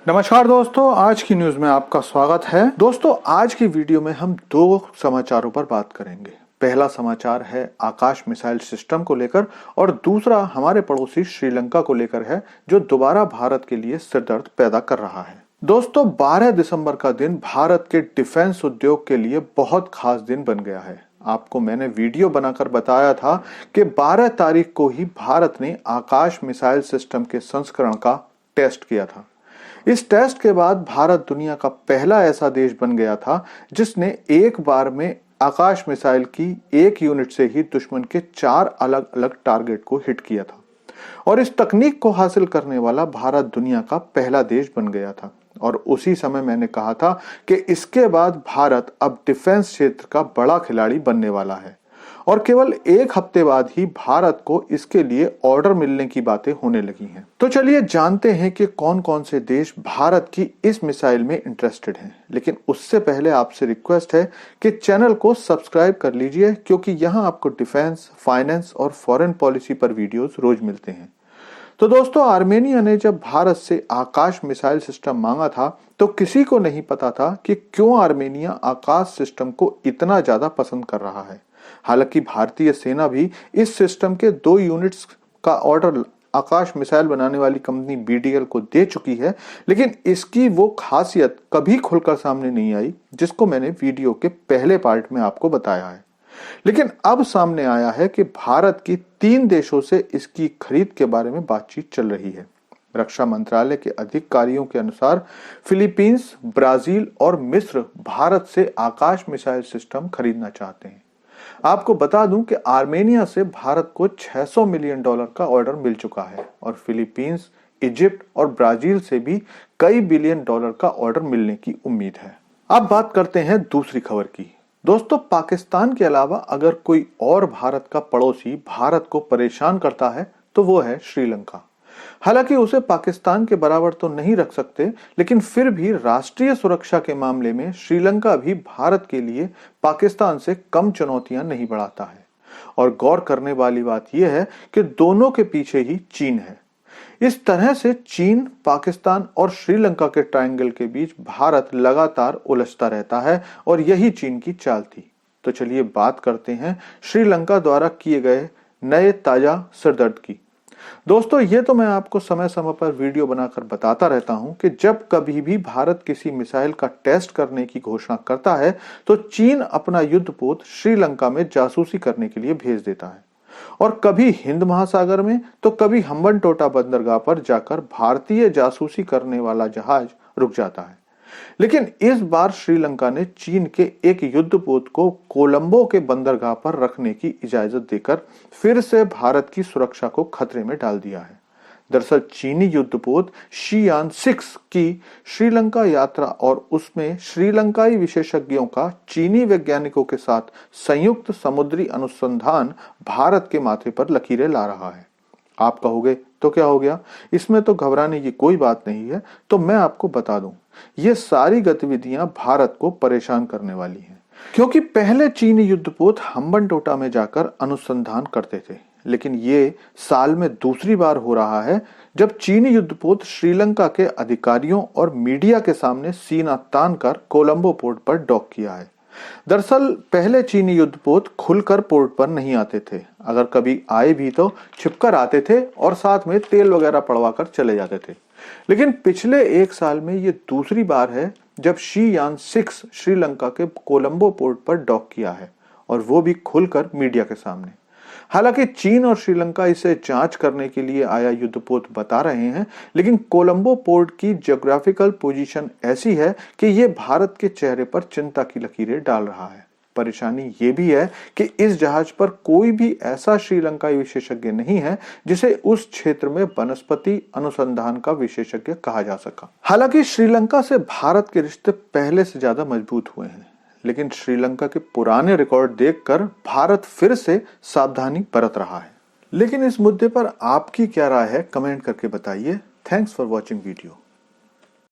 नमस्कार दोस्तों, आज की न्यूज में आपका स्वागत है। दोस्तों, आज की वीडियो में हम दो समाचारों पर बात करेंगे। पहला समाचार है आकाश मिसाइल सिस्टम को लेकर और दूसरा हमारे पड़ोसी श्रीलंका को लेकर है, जो दोबारा भारत के लिए सिरदर्द पैदा कर रहा है। दोस्तों, 12 दिसंबर का दिन भारत के डिफेंस उद्योग के लिए बहुत खास दिन बन गया है। आपको मैंने वीडियो बनाकर बताया था कि 12 तारीख को ही भारत ने आकाश मिसाइल सिस्टम के संस्करण का टेस्ट किया था। इस टेस्ट के बाद भारत दुनिया का पहला ऐसा देश बन गया था जिसने एक बार में आकाश मिसाइल की एक यूनिट से ही दुश्मन के 4 अलग अलग टारगेट को हिट किया था और इस तकनीक को हासिल करने वाला भारत दुनिया का पहला देश बन गया था। और उसी समय मैंने कहा था कि इसके बाद भारत अब डिफेंस क्षेत्र का बड़ा खिलाड़ी बनने वाला है और केवल एक हफ्ते बाद ही भारत को इसके लिए ऑर्डर मिलने की बातें होने लगी हैं। तो चलिए जानते हैं कि कौन कौन से देश भारत की इस मिसाइल में इंटरेस्टेड हैं। लेकिन उससे पहले आपसे रिक्वेस्ट है कि चैनल को सब्सक्राइब कर लीजिए, क्योंकि यहाँ आपको डिफेंस, फाइनेंस और फॉरेन पॉलिसी पर वीडियोस रोज मिलते हैं। तो दोस्तों, आर्मेनिया ने जब भारत से आकाश मिसाइल सिस्टम मांगा था तो किसी को नहीं पता था कि क्यों आर्मेनिया आकाश सिस्टम को इतना ज्यादा पसंद कर रहा है। हालांकि भारतीय सेना भी इस सिस्टम के 2 यूनिट्स का ऑर्डर आकाश मिसाइल बनाने वाली कंपनी बीडीएल को दे चुकी है, लेकिन इसकी वो खासियत कभी खुलकर सामने नहीं आई जिसको मैंने वीडियो के पहले पार्ट में आपको बताया है। लेकिन अब सामने आया है कि भारत की 3 देशों से इसकी खरीद के बारे में बातचीत चल रही है। रक्षा मंत्रालय के अधिकारियों के अनुसार फिलीपींस, ब्राजील और मिस्र भारत से आकाश मिसाइल सिस्टम खरीदना चाहते हैं। आपको बता दूं कि आर्मेनिया से भारत को $600 मिलियन का ऑर्डर मिल चुका है और फिलीपींस, इजिप्ट और ब्राजील से भी कई बिलियन डॉलर का ऑर्डर मिलने की उम्मीद है। अब बात करते हैं दूसरी खबर की। दोस्तों, पाकिस्तान के अलावा अगर कोई और भारत का पड़ोसी भारत को परेशान करता है तो वो है श्रीलंका। हालांकि उसे पाकिस्तान के बराबर तो नहीं रख सकते, लेकिन फिर भी राष्ट्रीय सुरक्षा के मामले में श्रीलंका भी भारत के लिए पाकिस्तान से कम चुनौतियां नहीं बढ़ाता है। और गौर करने वाली बात यह है कि दोनों के पीछे ही चीन है। इस तरह से चीन, पाकिस्तान और श्रीलंका के ट्रायंगल के बीच भारत लगातार उलझता रहता है और यही चीन की चाल थी। तो चलिए बात करते हैं श्रीलंका द्वारा किए गए नए ताजा सिरदर्द की। दोस्तों, ये तो मैं आपको समय समय पर वीडियो बनाकर बताता रहता हूं कि जब कभी भी भारत किसी मिसाइल का टेस्ट करने की घोषणा करता है तो चीन अपना युद्धपोत श्रीलंका में जासूसी करने के लिए भेज देता है और कभी हिंद महासागर में तो कभी हम्बनटोटा बंदरगाह पर जाकर भारतीय जासूसी करने वाला जहाज रुक जाता है। लेकिन इस बार श्रीलंका ने चीन के एक युद्धपोत को कोलंबो के बंदरगाह पर रखने की इजाजत देकर फिर से भारत की सुरक्षा को खतरे में डाल दिया है। दरअसल चीनी युद्धपोत शियान 6 की श्रीलंका यात्रा और उसमें श्रीलंकाई विशेषज्ञों का चीनी वैज्ञानिकों के साथ संयुक्त समुद्री अनुसंधान भारत के माथे पर लकीरें ला रहा है। आप कहोगे तो क्या हो गया, इसमें तो घबराने की कोई बात नहीं है। तो मैं आपको बता दूं, ये सारी गतिविधियां भारत को परेशान करने वाली हैं, क्योंकि पहले चीनी युद्धपोत हम्बनटोटा में जाकर अनुसंधान करते थे, लेकिन ये साल में दूसरी बार हो रहा है जब चीनी युद्धपोत श्रीलंका के अधिकारियों और मीडिया के सामने सीना तान कर कोलंबो पोर्ट पर डॉक किया है। दरअसल पहले चीनी युद्धपोत खुलकर पोर्ट पर नहीं आते थे, अगर कभी आए भी तो छिपकर आते थे और साथ में तेल वगैरह पड़वाकर चले जाते थे। लेकिन पिछले 1 साल में ये दूसरी बार है जब शियान 6 श्रीलंका के कोलंबो पोर्ट पर डॉक किया है और वो भी खुलकर मीडिया के सामने। हालांकि चीन और श्रीलंका इसे जांच करने के लिए आया युद्धपोत बता रहे हैं, लेकिन कोलंबो पोर्ट की ज्योग्राफिकल पोजीशन ऐसी है कि ये भारत के चेहरे पर चिंता की लकीरें डाल रहा है। परेशानी ये भी है कि इस जहाज पर कोई भी ऐसा श्रीलंकाई विशेषज्ञ नहीं है जिसे उस क्षेत्र में वनस्पति अनुसंधान का विशेषज्ञ कहा जा सका। हालांकि श्रीलंका से भारत के रिश्ते पहले से ज्यादा मजबूत हुए हैं, लेकिन श्रीलंका के पुराने रिकॉर्ड देखकर भारत फिर से सावधानी बरत रहा है। लेकिन इस मुद्दे पर आपकी क्या राय है, कमेंट करके बताइए। Thanks for watching video.